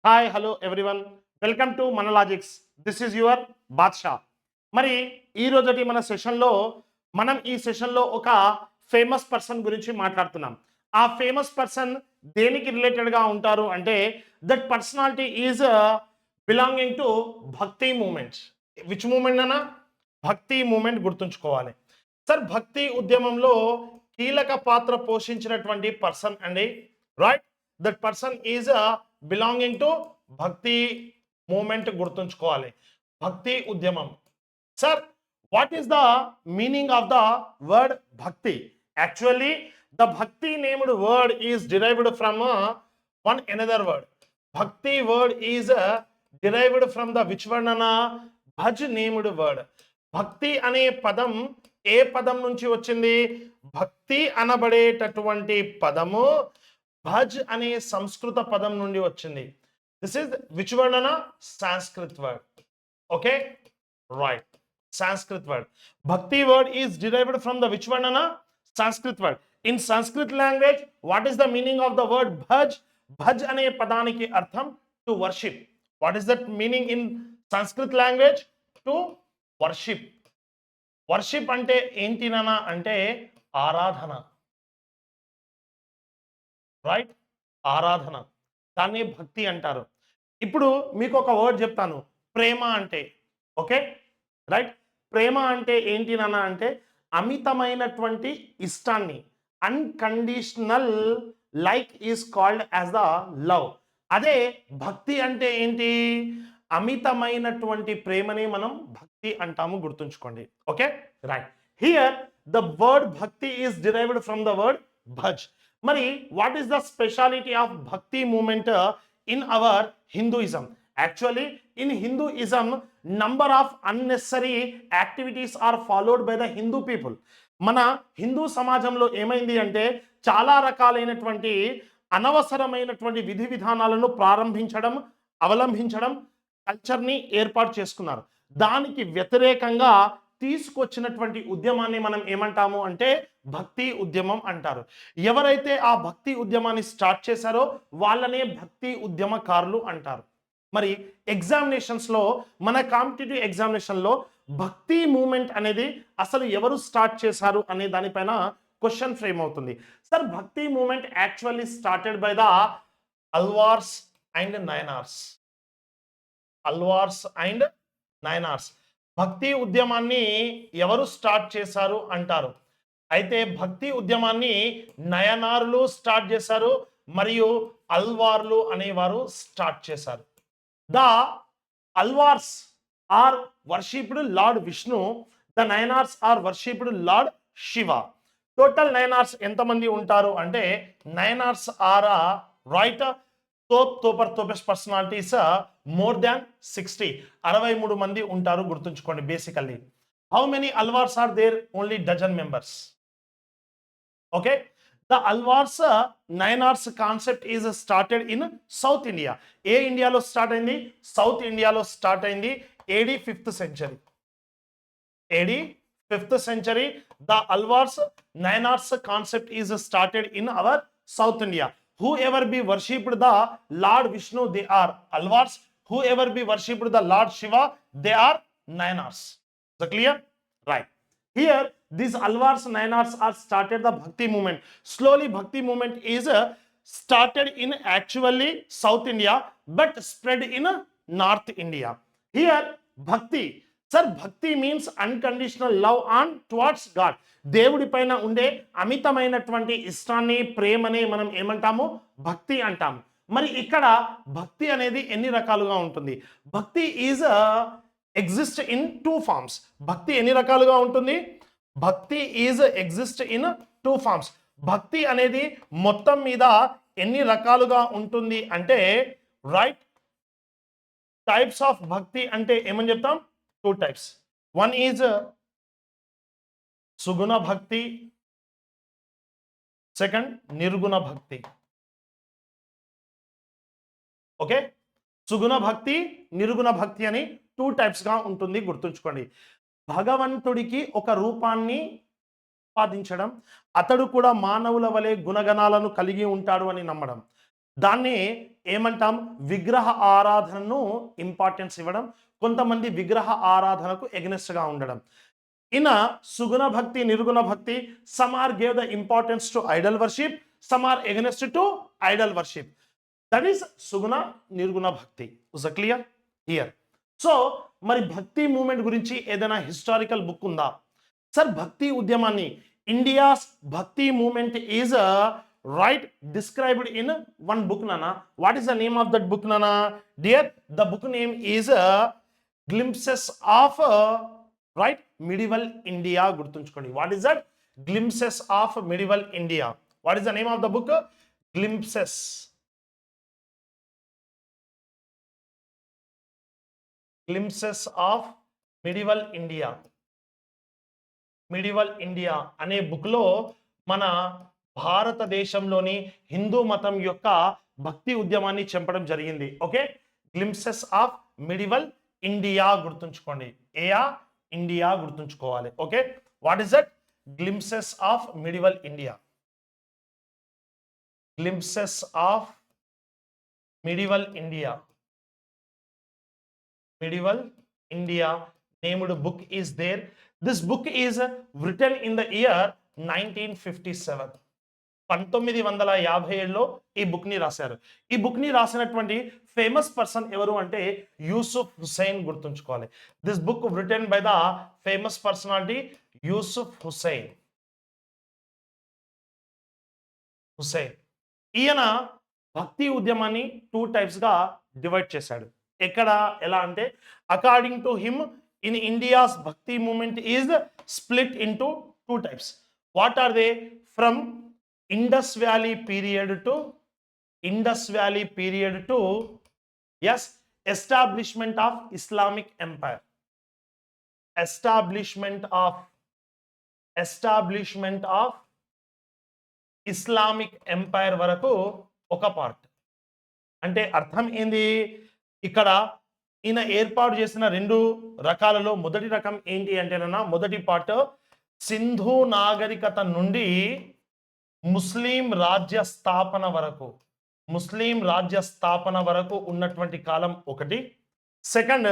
Hi hello everyone welcome to మన logics. This is your Badshah. మరి ఈ రోజటి మన సెషన్లో మనం ఈ సెషన్లో ఒక ఫేమస్ పర్సన్ గురించి మాట్లాడుతున్నాం. ఆ ఫేమస్ పర్సన్ దేనికి రిలేటెడ్గా ఉంటారు అంటే that personality is belonging to భక్తి మూమెంట్. విచ్ మూమెంట్ అన్నా? భక్తి మూమెంట్ గుర్తుంచుకోవాలి. సార్ భక్తి ఉద్యమంలో కీలక పాత్ర పోషించినటువంటి పర్సన్ అండి, right? That person is belonging to భక్తి మూమెంట్ గుర్తుంచుకోవాలి. భక్తి ఉద్యమం. Sir what is the meaning of the word భక్తి? యాక్చువల్లీ ద భక్తి named word is derived from one another word. Bhakti word is derived from the which word అన్న? భజ్ named word. భక్తి అనే పదం ఏ పదం నుంచి వచ్చింది? భక్తి అనబడేటటువంటి పదము భజ్ అనే సంస్కృత పదం నుండి వచ్చింది. దిస్ ఇస్ విచ్ వర్డ్ అన్న? Sanskrit word. Okay, right. Sanskrit word. Bhakti word is derived from the which word anna? Sanskrit word. In Sanskrit language, what is the meaning of the word bhaj? Bhaj ane padaniki artham to worship. What is that meaning in Sanskrit language? To worship. Worship ante enti nana ante ఆరాధన, right? ఆరాధన, దాన్ని భక్తి అంటారు. ఇప్పుడు మీకు ఒక word చెప్తాను, ప్రేమ అంటే. Okay, right? ప్రేమ అంటే ఏంటి నాన్న అంటే అమితమైనటువంటి ఇష్టాన్ని, unconditional like is called as the love. అదే భక్తి అంటే ఏంటి? అమితమైనటువంటి ప్రేమని మనం భక్తి అంటాము, గుర్తుంచుకోండి. Okay, right. Here the word bhakti is derived from the word bhaj. మరి what is the speciality of bhakti movement in our Hinduism? Actually, in Hinduism, number of unnecessary activities are followed by the Hindu people. మన హిందూ సమాజంలో ఏమైంది అంటే చాలా రకాలైనటువంటి అనవసరమైనటువంటి విధి విధానాలను అవలంబించడం కల్చర్ని ఏర్పాటు చేసుకున్నారు. దానికి వ్యతిరేకంగా తీసుకొచ్చినటువంటి ఉద్యమాన్ని మనం ఏమంటాము అంటే భక్తి ఉద్యమం అంటారు. ఎవరైతే ఆ భక్తి ఉద్యమాన్ని స్టార్ట్ చేశారో వాళ్ళనే భక్తి ఉద్యమకారులు అంటారు. మరి ఎగ్జామినేషన్స్లో, మన కాంపిటేటివ్ ఎగ్జామినేషన్లో భక్తి మూమెంట్ అనేది అసలు ఎవరు స్టార్ట్ చేశారు అనే దానిపైన క్వశ్చన్ ఫ్రేమ్ అవుతుంది. Sir bhakti movement actually started by the Alvars and Nayanars. Alvars and Nayanars భక్తి ఉద్యమాన్ని ఎవరు స్టార్ట్ చేశారు అంటారు. అయితే భక్తి ఉద్యమాన్ని నయనార్లు స్టార్ట్ చేశారు మరియు అల్వార్లు అనేవారు స్టార్ట్ చేశారు. The Alvars are worshipped Lord Vishnu. The Nayanars are worshipped Lord Shiva. Total Nayanars ఎంతమంది ఉంటారు అంటే Nayanars are right topest personalities more than 60. 63 మంది ఉంటారు, గుర్తుంచుకోండి. Basically how many Alvars are there? Only dozen members. Okay, the Alvars Nayanars concept is started in South India. ఏ ఇండియాలో start అయింది? South ఇండియాలో start అయింది AD 5th century. AD 5th century the Alvars Nayanars concept is started in our South India. Whoever be worshipped the Lord Vishnu, they are Alvars. Whoever be worshipped the Lord Shiva, they are Nayanars. Is that clear? Right. Here these Alvars Nayanars are started the Bhakti movement. Slowly Bhakti movement is started in actually South India but spread in North India. Here Bhakti, sir, Bhakti means unconditional love on towards God. దేవుడి పైన ఉండే అమితమైనటువంటి ఇష్టాన్ని, ప్రేమని మనం ఏమంటాము? భక్తి అంటాము. మరి ఇక్కడ భక్తి అనేది ఎన్ని రకాలుగా ఉంటుంది? భక్తి ఈజ్ ఎగ్జిస్ట్ ఇన్ 2 forms. భక్తి ఎన్ని రకాలుగా ఉంటుంది? భక్తి ఈజ్ ఎగ్జిస్ట్ ఇన్ 2 forms. భక్తి అనేది మొత్తం మీద ఎన్ని రకాలుగా ఉంటుంది అంటే రైట్, టైప్స్ ఆఫ్ భక్తి అంటే ఏమని చెప్తాం? 2 types. వన్ ఈజ్ సుగుణ భక్తి, సెకండ్ నిర్గుణ భక్తి. ఓకే, సుగుణ భక్తి, నిర్గుణ భక్తి అని 2 types గా ఉంటుంది, గుర్తుంచుకోండి. భగవంతుడికి ఒక రూపాన్ని ఆపాదించడం, అతడు కూడా మానవుల వలె గుణగణాలను కలిగి ఉంటాడు అని నమ్మడం. దాన్ని ఏమంటాం, విగ్రహ ఆరాధనను ఇంపార్టెన్స్ ఇవ్వడం, కొంతమంది విగ్రహ ఆరాధనకు ఎగ్నెస్ట్ గా ఉండడం. ఇన్ సుగుణ భక్తి, నిర్గుణ భక్తి, some are gave the importance to idol worship, some are against to idol worship. That is సుగుణ నిర్గుణ భక్తి. Was it clear here? So మరి భక్తి మూమెంట్ గురించి ఏదైనా హిస్టారికల్ బుక్ ఉందా సార్? భక్తి ఉద్యమాన్ని, India's bhakti movement is right described in one book నానా. What is the name of that book నానా? Dear, the book name is glimpses of right medieval India. గుర్తుంచుకోండి. What is that? Glimpses of medieval India. What is the name of the book? Glimpses. Glimpses of medieval India. Medieval India అనే బుక్లో మన భారతదేశంలోని హిందూ మతం యొక్క భక్తి ఉద్యమాన్ని చెప్పడం జరిగింది. Okay, glimpses of medieval India గుర్తుంచుకోండి. ఏయా ఇండియా గుర్తుంచుకోవాలి. Okay, what is that? Glimpses of medieval India. Glimpses of medieval India. Medieval India named book is there. This book is written in the year 1957. 1957లో ఈ book ని రాశారు. ఈ book ని రాసినటువంటి famous person ఎవరు అంటే యూసుఫ్ హుసైన్. గుర్తుంచుకోవాలి. This book written by the famous personality Yusuf Hussain. ఈయన భక్తి ఉద్యమాన్ని 2 types గా డివైడ్ చేశాడు. ఎక్కడ, ఎలా అంటే according to him in India's bhakti movement is split into 2 types. What are they? From Indus valley period to yes, establishment of Islamic empire. Establishment of Islamic empire వరకు ఒక పార్ట్. అంటే అర్థం ఏంది? ఇక్కడ ఈయన ఏర్పాటు చేసిన 2 రకాలలో మొదటి రకం ఏంటి అంటేనన్నా, మొదటి పార్ట్ సింధు నాగరికత నుండి ముస్లిం రాజ్య స్థాపన వరకు ఉన్నటువంటి కాలం ఒకటి. Second,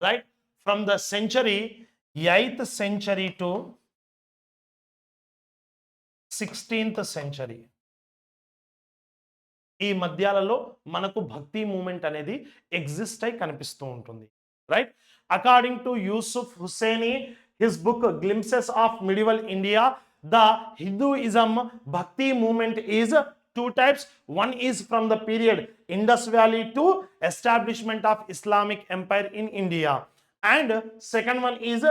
right, from the century 8th century to 16th century. ఈ మధ్యాలలో మనకు భక్తి మూమెంట్ అనేది ఎగ్జిస్ట్ అయి కనిపిస్తూ ఉంటుంది. Right, according to Yusuf Husaini, his book glimpses of medieval India, the Hinduism bhakti movement is 2 types. One is from the period Indus Valley to establishment of Islamic empire in India, and second one is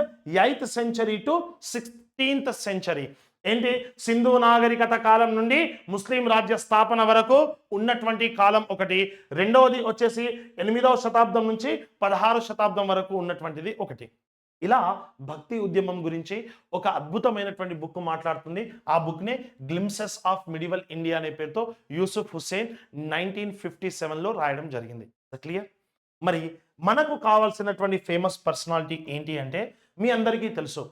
8th century to 16th century. ఏంటి? సింధు నాగరికత కాలం నుండి ముస్లిం రాజ్య స్థాపన వరకు ఉన్నటువంటి కాలం ఒకటి. రెండవది వచ్చేసి 8వ శతాబ్దం నుంచి 16వ శతాబ్దం వరకు ఉన్నటువంటిది ఒకటి. ఇలా భక్తి ఉద్యమం గురించి ఒక అద్భుతమైనటువంటి బుక్ మాట్లాడుతుంది. ఆ బుక్ నే గ్లింప్సెస్ ఆఫ్ మిడివల్ ఇండియా అనే పేరుతో యూసుఫ్ హుసైన్ 1957లో రాయడం జరిగింది. క్లియర్? మరి మనకు కావాల్సినటువంటి ఫేమస్ పర్సనాలిటీ ఏంటి అంటే మీ అందరికీ తెలుసు,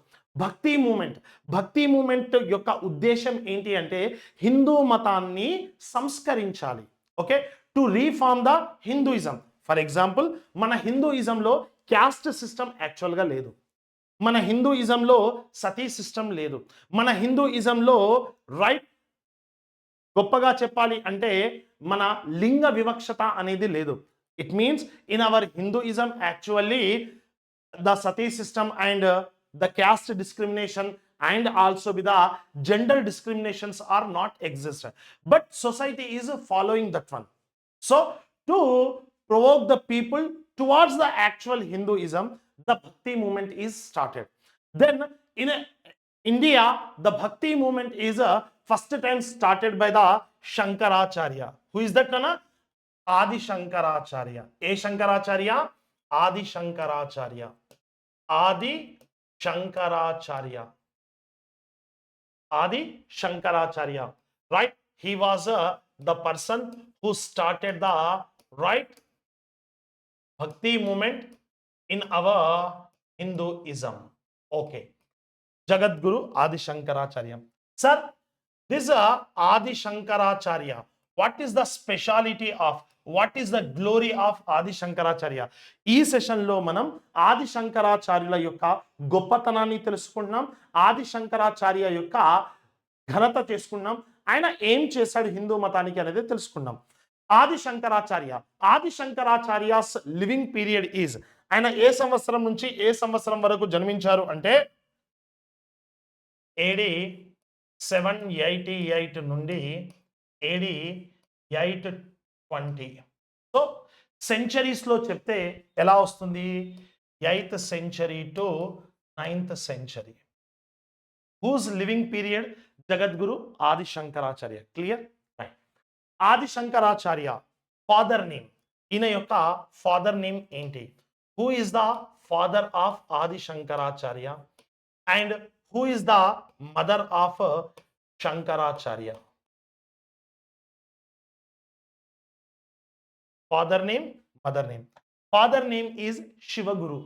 భక్తి మూమెంట్ యొక్క ఉద్దేశం ఏంటి అంటే హిందూ మతాన్ని సంస్కరించాలి. Okay, to reform the Hinduism. For example, మన హిందూయిజంలో క్యాస్ట్ సిస్టమ్ యాక్చువల్గా లేదు. మన హిందూయిజంలో సతీ సిస్టమ్ లేదు. మన హిందూయిజంలో రైట్ గొప్పగా చెప్పాలి అంటే మన లింగ వివక్షత అనేది లేదు. It means in our Hinduism actually the Sati system and the caste discrimination and also with the gender discriminations are not existed, but society is following that one. So to provoke the people towards the actual Hinduism, the bhakti movement is started. Then in India, the bhakti movement is first time started by the Shankaracharya. Who is that, Nana? Adi Shankaracharya. A Shankaracharya? Adi Shankaracharya. Adi Shankaracharya, right? He was the person who started the right bhakti movement in our Hinduism. Okay, Jagadguru Adi Shankaracharya. Sir, this Adi Shankaracharya what is the speciality of, what is the glory of Adi Shankaracharya? ఈ సెషన్లో మనం ఆది శంకరాచార్యుల యొక్క గొప్పతనాన్ని తెలుసుకుంటున్నాం, ఆది శంకరాచార్య యొక్క ఘనత చేసుకున్నాం, ఆయన ఏం చేశాడు హిందూ మతానికి అనేది తెలుసుకున్నాం. ఆది శంకరాచార్య, ఆది శంకరాచార్యాస్ లివింగ్ పీరియడ్ ఈజ్, ఆయన ఏ సంవత్సరం నుంచి ఏ సంవత్సరం వరకు జన్మించారు అంటే ఏడి 788 నుండి ఏడి 820. సో సెంచరీస్లో చెప్తే ఎలా వస్తుంది? 8th century to 9th century. Whose living period? Jagadguru Adi Shankaracharya. Clear? Right. ఆది శంకరాచార్య ఫాదర్ నేమ్, ఈయన యొక్క ఫాదర్ నేమ్ ఏంటి? Who is the father of Adi Shankaracharya and who is the mother of Shankaracharya? Father name, mother name. Father name is Shivaguru.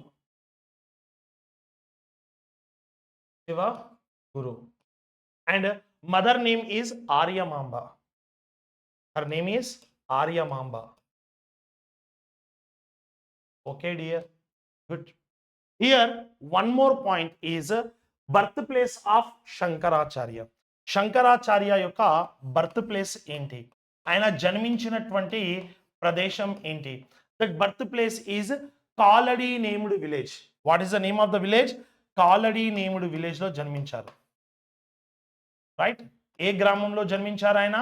Shivaguru. And mother name is Aryamamba. Her name is Aryamamba. Okay, dear. Good. Here, one more point is birthplace of Shankaracharya. Shankaracharya యొక్క birth place ఏంటి? ఆయన జన్మించినటువంటి ప్రదేశం ఏంటి? That birth place is Kalady named village. What is the name of the village? Kalady named village లో జన్మించారు. Right. ఏ గ్రామంలో జన్మించారు ఆయన?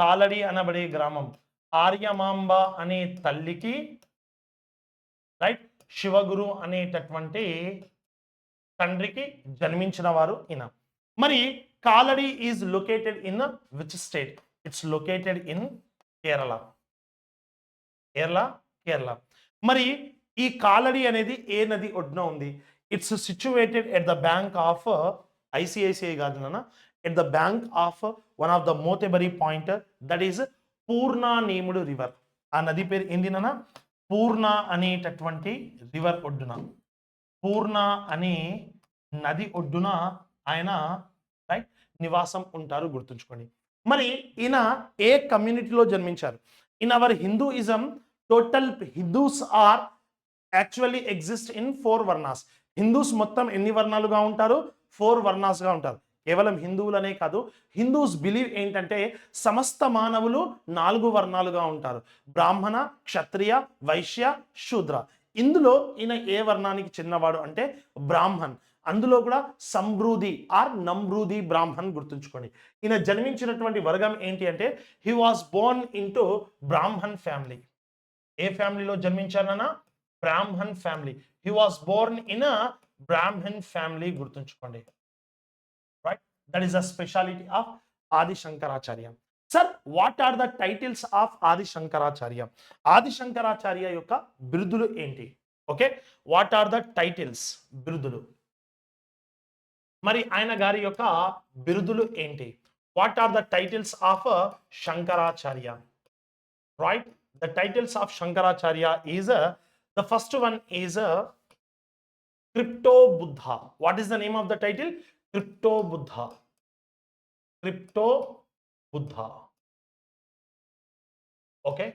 కాలడి అనబడే గ్రామం. ఆర్యమాంబ అనే తల్లికి రైట్ శివగురు అనేటటువంటి తండ్రికి జన్మించిన వారు ఈయన. మరి Kalady is located in which state? It's located in Kerala. Kerala. మరి ఈ కాలడి అనేది ఏ నది ఒడ్డున ఉంది? It's situated at the bank of ICICI కాదు నాన్న, at the bank of one of the Motebari point, that is Purna named river. ఆ నది పేరు ఏంటి నాన్న? పూర్ణ అనేటటువంటి రివర్ ఒడ్డున, పూర్ణ అనే నది ఒడ్డున ఆయన రైట్ నివాసం ఉంటారు, గుర్తుంచుకోండి. మరి ఈయన ఏ కమ్యూనిటీలో జన్మించారు? In our Hinduism total Hindus are actually exist in 4 వర్ణాస్. హిందూస్ మొత్తం ఎన్ని వర్ణాలుగా ఉంటారు? 4 వర్ణాస్గా ఉంటారు. కేవలం హిందువులనే కాదు, హిందూస్ బిలీవ్ ఏంటంటే సమస్త మానవులు 4 వర్ణాలుగా ఉంటారు: బ్రాహ్మణ, క్షత్రియ, వైశ్య, శూద్ర. ఇందులో ఈయన ఏ వర్ణానికి చెందినవాడు అంటే బ్రాహ్మణ్. అందులో కూడా సంబ్రూది ఆర్ నమ్రూది బ్రాహ్మణ్, గుర్తుంచుకోండి. ఈయన జన్మించినటువంటి వర్గం ఏంటి అంటే he was born into Brahmin family. ఏ ఫ్యామిలీలో జన్మించారన్నా? Brahmin family. He was born in a Brahmin family, గుర్తుంచుకోండి. Right? That is the speciality of Adi Shankaracharya. Sir, what are the titles of Adi Shankaracharya? Adi Shankaracharya యొక్క బిరుదులు ఏంటి? Okay, what are the titles? బిరుదులు. మరి ఆయన గారి యొక్క బిరుదులు ఏంటి? What are the titles of Shankaracharya? Right? The titles of Shankaracharya is the first one is Crypto Buddha. What is the name of the title? Crypto Buddha. Crypto Buddha. Okay.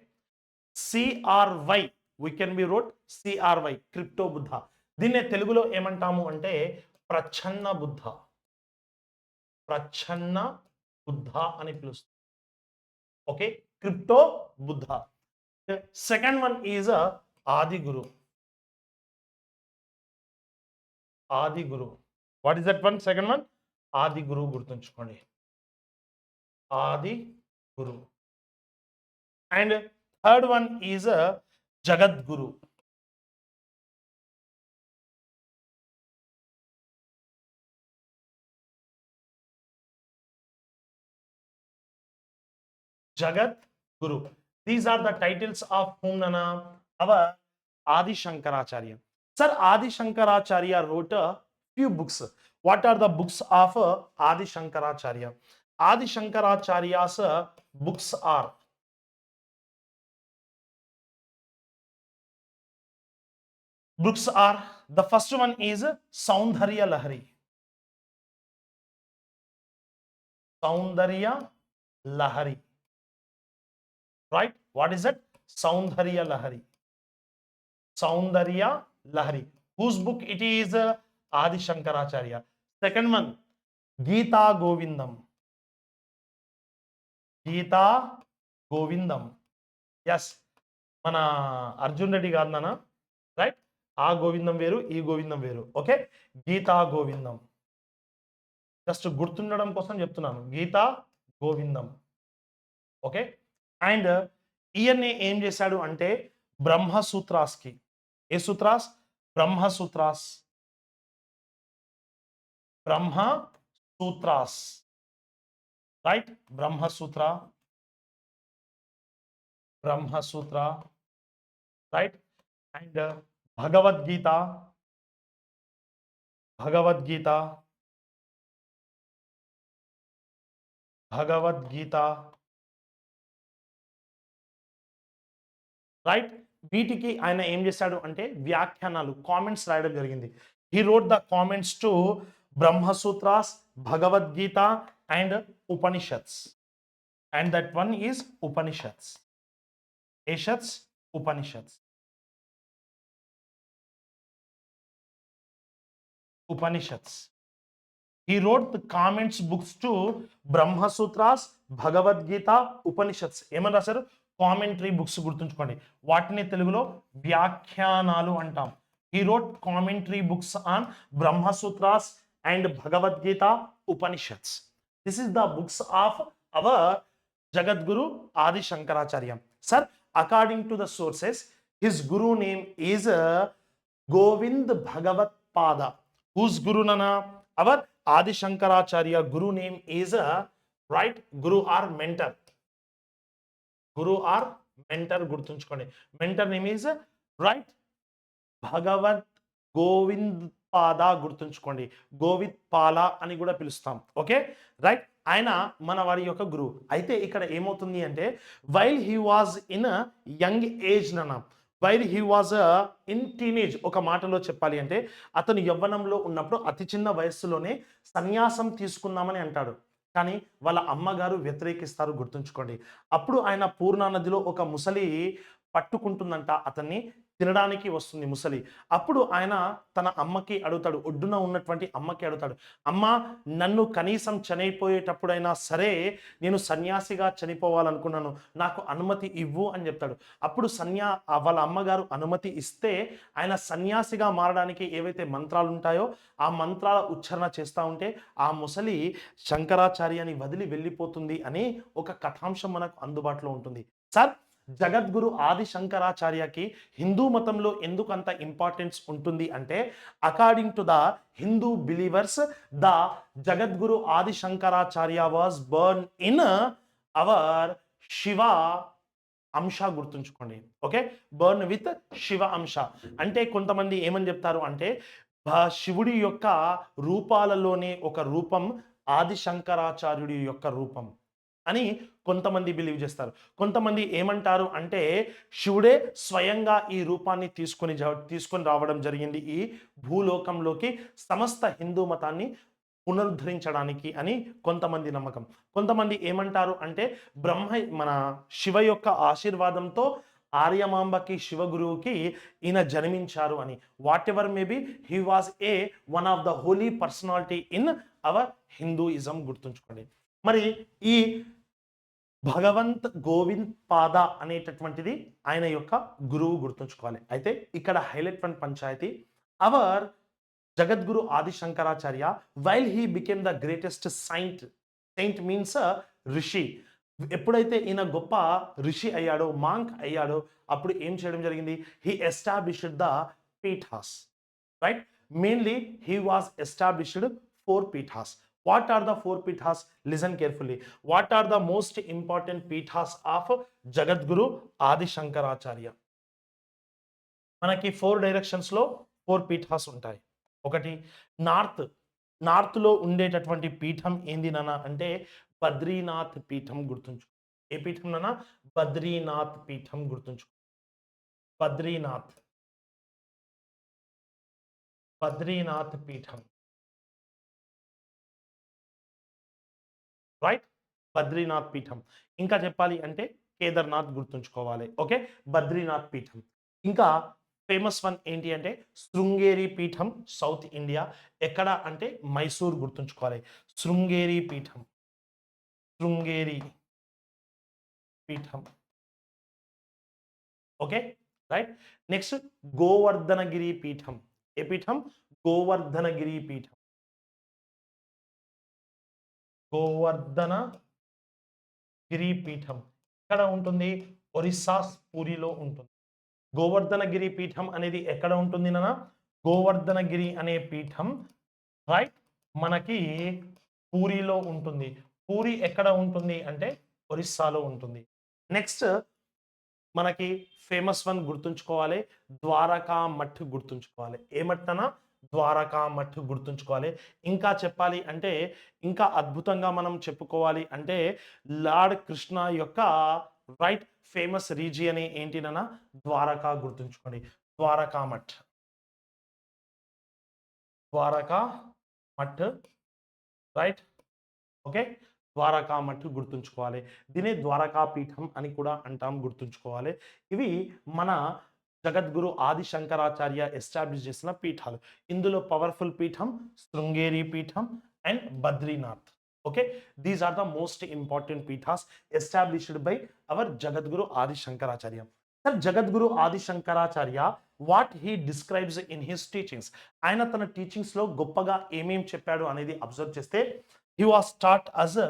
CRY. We can be wrote CRY. Crypto Buddha. దీన్నే తెలుగులో ఏమంటాము అంటే ప్రచ్ఛన్న బుద్ధ. ప్రచ్ఛన్న బుద్ధ అని పిలుస్తాం. Okay, crypto Buddha. Second one is Adi Guru. Adi Guru. What is that one? Second one Adi Guru, గుర్తుంచుకోండి. Adi Guru. And third one is Jagadguru. Jagadguru. These are the titles of whom Nana? Our Adi Shankaracharya. Sir, Adi Shankaracharya wrote a few books. What are the books of Adi Shankaracharya? Adi Shankaracharya's books are the first one is Saundarya Lahari. Saundarya Lahari. Right. What is that? Saundarya Lahari. Saundarya Lahari. Whose book it is? Adi Shankaracharya. Second one Geetha Govindam. Geetha Govindam. Yes, మన అర్జున్ రెడ్డి గారు నాన్న, right. ఆ గోవిందం వేరు, ఈ గోవిందం వేరు. Okay, Gita గోవిందం. Just గుర్తుండడం కోసం చెప్తున్నాను, గీతా గోవిందం. Okay. And ఈయన్ని ఏం చేశాడు అంటే బ్రహ్మసూత్రాస్కి, ఏ Sutras? Brahma Sutras. Brahma Sutras, right. Brahma Sutra, Brahma Sutra, right. And Bhagavad Gita, Bhagavad Gita, Bhagavad Gita, right. వీటికి ఆయన ఏం చేశాడు అంటే వ్యాఖ్యానాలు, కామెంట్స్ రాయడం జరిగింది. He wrote the comments to Brahma Sutras, Bhagavad Gita and Upanishads. And that one is Upanishads. ఏషత్స్, Upanishads, Upanishads. He wrote the comments books to Brahma Sutras, Bhagavad Gita, Upanishads. ఏమని రాశారు? Commentary books. గుర్తుంచుకోండి, వాటిని తెలుగులో వ్యాఖ్యానాలు అంటాం. He wrote commentary books on Brahma Sutras and Bhagavad-Gita, Upanishads. This is the books of our Jagadguru Adi Shankaracharya. Sir, according to the sources, his guru name is Govind Bhagavat Pada. Whose guru nana? Our Adi Shankaracharya guru name is right, guru or mentor. Guru or mentor గుర్తుంచుకోండి. Mentor name is right భగవత్ గోవింద్ పాద. గుర్తుంచుకోండి, గోవింద్ పాల అని కూడా పిలుస్తాం. Okay, right. ఆయన మన వారి యొక్క గురువు. అయితే ఇక్కడ ఏమవుతుంది అంటే while he was in young age నన్న, while he was in teenage, ఒక మాటలో చెప్పాలి అంటే అతను యవ్వనంలో ఉన్నప్పుడు అతి చిన్న వయస్సులోనే సన్యాసం తీసుకుందామని అంటాడు. కానీ వాళ్ళ అమ్మగారు వ్యతిరేకిస్తారు. గుర్తుంచుకోండి. అప్పుడు ఆయన పూర్ణా నదిలో ఒక ముసలి పట్టుకుంటుందంట, అతన్ని తినడానికి వస్తుంది ముసలి. అప్పుడు ఆయన తన అమ్మకి అడుగుతాడు, ఒడ్డున ఉన్నటువంటి అమ్మకి అడుగుతాడు, అమ్మ, నన్ను కనీసం చనిపోయేటప్పుడైనా సరే నేను సన్యాసిగా చనిపోవాలనుకున్నాను, నాకు అనుమతి ఇవ్వు అని చెప్తాడు. అప్పుడు వాళ్ళ అమ్మగారు అనుమతి ఇస్తే ఆయన సన్యాసిగా మారడానికి ఏవైతే మంత్రాలు ఉంటాయో ఆ మంత్రాల ఉచ్చారణ చేస్తూ ఉంటే ఆ ముసలి శంకరాచార్యని వదిలి వెళ్ళిపోతుంది అని ఒక కథాంశం మనకు అందుబాటులో ఉంటుంది. సార్, జగద్గురు ఆది శంకరాచార్యకి హిందూ మతంలో ఎందుకు అంత ఇంపార్టెన్స్ ఉంటుంది అంటే according to the Hindu believers the Jagadguru Adi Shankaracharya was born in our Shiva amsha. గుర్తుంచుకోండి. ఓకే, బర్న్ విత్ శివ అంశ. అంటే కొంతమంది ఏమని చెప్తారు అంటే శివుడి యొక్క రూపాలలోనే ఒక రూపం ఆది శంకరాచార్యుడి యొక్క రూపం అని కొంతమంది బిలీవ్ చేస్తారు. కొంతమంది ఏమంటారు అంటే శివుడే స్వయంగా ఈ రూపాన్ని తీసుకొని రావడం జరిగింది ఈ భూలోకంలోకి సమస్త హిందూ మతాన్ని పునరుద్ధరించడానికి అని కొంతమంది నమ్మకం. కొంతమంది ఏమంటారు అంటే మన శివ యొక్క ఆశీర్వాదంతో ఆర్యమాంబకి శివగురువుకి ఈయన జన్మించారు అని. Whatever maybe he was one of the holy personality in our Hinduism. గుర్తుంచుకోండి. మరి ఈ భగవంత్ గోవింద్ పాద అనేటటువంటిది ఆయన యొక్క గురువు. గుర్తుంచుకోవాలి. అయితే ఇక్కడ హైలైట్ వన్ పంచాయతీ, our Jagadguru Adi Shankaracharya while he became the greatest saint. Saint means rishi. ఎప్పుడైతే ఈయన గొప్ప ఋషి అయ్యాడో, మాంక్ అయ్యాడో, అప్పుడు ఏం చేయడం జరిగింది? He established the peethas, right. Mainly he was established 4 peethas. What are the 4 pithas? Listen carefully. What are the most important pithas of Jagadguru Adi Shankaracharya? మనకి 4 directions లో 4 పీఠాస్ ఉంటాయి. ఒకటి నార్త్ లో ఉండేటటువంటి పీఠం ఏంది నాన్న అంటే బద్రీనాథ్ పీఠం. గుర్తుంచు. ఏ పీఠం నాన్న? బద్రీనాథ్ పీఠం. గుర్తుంచు. బద్రీనాథ్ పీఠం, రైట్. బద్రీనాథ్ పీఠం. ఇంకా చెప్పాలి అంటే కేదార్నాథ్ గుర్తుంచుకోవాలి. ఓకే, బద్రీనాథ్ పీఠం. ఇంకా ఫేమస్ వన్ ఏంటి అంటే శృంగేరి పీఠం, సౌత్ ఇండియా. ఎక్కడ అంటే మైసూర్ గుర్తుంచుకోవాలి. శృంగేరి పీఠం, శృంగేరి పీఠం. Okay, right. నెక్స్ట్ గోవర్ధనగిరి పీఠం. ఏ పీఠం? గోవర్ధనగిరి పీఠం. గోవర్ధనగిరి పీఠం ఎక్కడ ఉంటుంది? ఒరిస్సా, పూరిలో ఉంటుంది. గోవర్ధనగిరి పీఠం అనేది ఎక్కడ ఉంటుంది నాన్న? గోవర్ధనగిరి అనే పీఠం రైట్ మనకి పూరిలో ఉంటుంది. పూరి ఎక్కడ ఉంటుంది అంటే ఒరిస్సాలో ఉంటుంది. నెక్స్ట్ మనకి ఫేమస్ వన్ గుర్తుంచుకోవాలి, ద్వారకా మఠ్ గుర్తుంచుకోవాలి. ఏ మఠ్ అన్న? ద్వారకా మఠ్ గుర్తుంచుకోవాలి. ఇంకా చెప్పాలి అంటే ఇంకా అద్భుతంగా మనం చెప్పుకోవాలి అంటే లార్డ్ కృష్ణ యొక్క రైట్ ఫేమస్ రీజియన్ ఏంటినన్నా? ద్వారకా గుర్తుంచుకోండి. ద్వారకా మఠ్, ద్వారకా మఠ్ రైట్. ఓకే, ద్వారకా మఠ్ గుర్తుంచుకోవాలి. దీని ద్వారకా పీఠం అని కూడా అంటాం, గుర్తుంచుకోవాలి. ఇవి మన జగద్గురు ఆది శంకరాచార్య ఎస్టాబ్లిష్ చేసిన పీఠాలు. ఇందులో పవర్ఫుల్ పీఠం శృంగేరి పీఠం and Badrinath. Okay, these are the most important peethas established by our Jagadguru Adi Shankaracharya. Sir Jagadguru Adi Shankaracharya what he describes in his teachings, ఆయన తన టీచింగ్స్ లో గొప్పగా ఏమేం చెప్పాడు అనేది అబ్జర్వ్ చేస్తే he was taught as a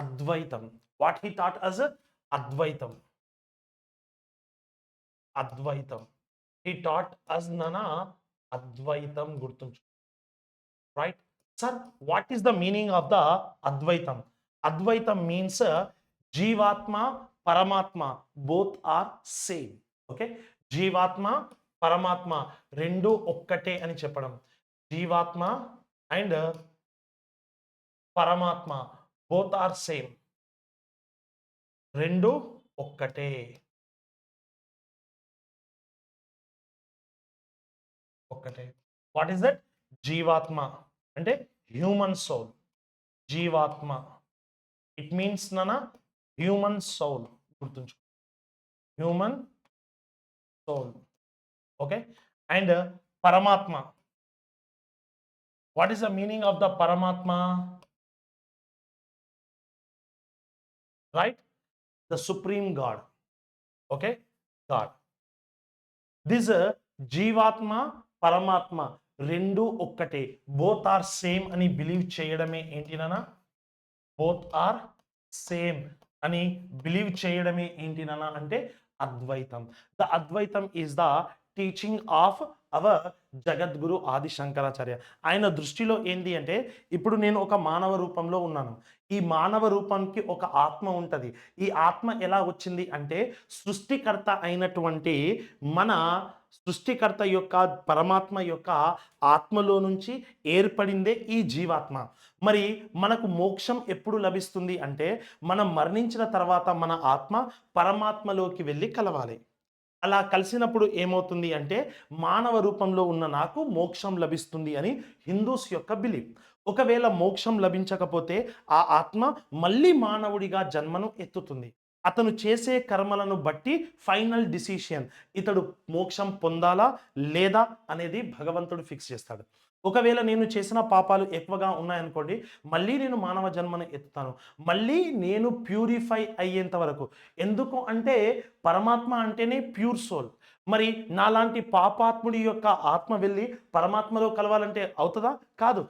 advaitam. What he taught as a advaitam. Advaitam. He taught us nana advaitam gurtunchu. Right? Sir, what is the meaning of the advaitam? Advaitam means Jivatma, Paramatma, both are same. Okay? Jivatma, Paramatma, rendu okkate ani cheppadam. Jivatma and Paramatma both are same, రెండు ఒక్కటే. ఒక్కటే. వాట్ is దట్? జీవాత్మ అంటే human soul. Jivatma it means నానా human soul, గుర్తుంచు, human soul. Okay, and Paramatma, what is the meaning of the Paramatma? right, the supreme god. Okay, god. This జీవాత్మ పరమాత్మ రెండు ఒక్కటే, బోత్ ఆర్ సేమ్ అని బిలీవ్ చేయడమే ఏంటినన్నా? బోత్ ఆర్ సేమ్ అని బిలీవ్ చేయడమే ఏంటినన్నా అంటే అద్వైతం. The Advaitam is the teaching of our Jagadguru Adi Shankaracharya. ఆయన దృష్టిలో ఏంటి అంటే ఇప్పుడు నేను ఒక మానవ రూపంలో ఉన్నాను. ఈ మానవ రూపానికి ఒక ఆత్మ ఉంటుంది. ఈ ఆత్మ ఎలా వచ్చింది అంటే సృష్టికర్త అయినటువంటి మన సృష్టికర్త యొక్క పరమాత్మ యొక్క ఆత్మలో నుంచి ఏర్పడిందే ఈ జీవాత్మ. మరి మనకు మోక్షం ఎప్పుడు లభిస్తుంది అంటే మనం మరణించిన తర్వాత మన ఆత్మ పరమాత్మలోకి వెళ్ళి కలవాలి. అలా కలిసినప్పుడు ఏమవుతుంది అంటే మానవ రూపంలో ఉన్న నాకు మోక్షం లభిస్తుంది అని హిందూస్ యొక్క బిలీఫ్. ఒకవేళ మోక్షం లభించకపోతే ఆ ఆత్మ మళ్ళీ మానవుడిగా జన్మను ఎత్తుతుంది. అతను చేసే కర్మలను బట్టి ఫైనల్ డిసిషన్ ఇతడు మోక్షం పొందాలా లేదా అనేది భగవంతుడు ఫిక్స్ చేస్తాడు. ఒకవేళ నేను చేసిన పాపాలు ఎక్కువగా ఉన్నాయనుకోండి, మళ్ళీ నేను మానవ జన్మను ఎత్తుతాను, మళ్ళీ నేను ప్యూరిఫై అయ్యేంత వరకు. ఎందుకు అంటే పరమాత్మ అంటేనే ప్యూర్ సోల్. మరి నాలాంటి పాపాత్ముడి యొక్క ఆత్మ వెళ్ళి పరమాత్మలో కలవాలంటే అవుతుందా? కాదు.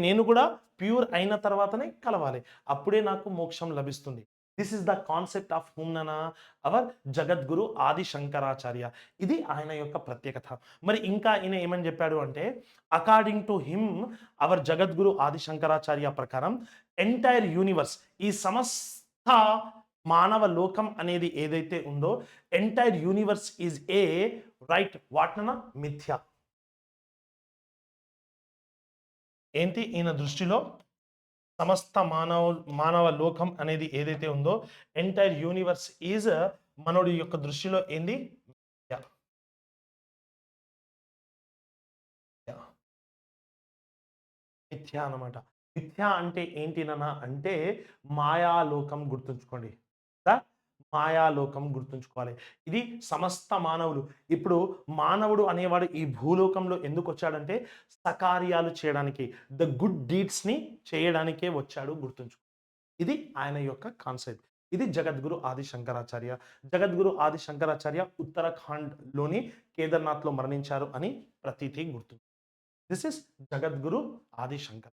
నేను కూడా ప్యూర్ అయిన తర్వాతనే కలవాలి, అప్పుడే నాకు మోక్షం లభిస్తుంది. This is the concept of హుమ్ననా అవర్ జగద్గురు ఆది శంకరాచార్య. ఇది ఆయన యొక్క ప్రత్యేకత. మరి ఇంకా ఈయన ఏమని చెప్పాడు అంటే according to him hour Jagadguru Adi Shankaracharya ప్రకారం ఎంటైర్ యూనివర్స్, ఈ సమస్త మానవ లోకం అనేది ఏదైతే ఉందో entire universe is a right వాట్నన మిథ్య. ఏంటి ఈయన దృష్టిలో సమస్త మానవ లోకం అనేది ఏదైతే ఉందో ఎంటైర్ యూనివర్స్ ఈజ్ మనోడి యొక్క దృష్టిలో ఏంది? మిథ్య అన్నమాట. మిథ్య అంటే ఏంటినన్నా అంటే మాయాలోకం, గుర్తుంచుకోండి. మాయాలోకం గుర్తుంచుకోవాలి. ఇది సమస్త మానవులు. ఇప్పుడు మానవుడు అనేవాడు ఈ భూలోకంలో ఎందుకొచ్చాడంటే సకార్యాలు చేయడానికి, ద గుడ్ డీడ్స్‌ని చేయడానికే వచ్చాడు గుర్తుంచుకో. ఇది ఆయన యొక్క కాన్సెప్ట్. ఇది జగద్గురు ఆది శంకరాచార్య. జగద్గురు ఆది శంకరాచార్య ఉత్తరాఖండ్‌లోని కేదార్‌నాథ్‌లో మరణించారు అని ప్రతీతి గుర్తు. దిస్ ఈస్ జగద్గురు ఆది శంకర్.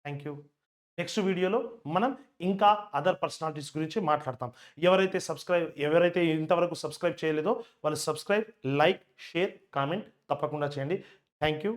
Thank you. నెక్స్ట్ వీడియోలో మనం ఇంకా అదర్ పర్సనాలిటీస్ గురించి మాట్లాడతాం. ఎవరైతే ఇంతవరకు సబ్స్క్రైబ్ చేయలేదో వాళ్ళు సబ్స్క్రైబ్, లైక్, షేర్, కామెంట్ తప్పకుండా చేయండి. Thank you.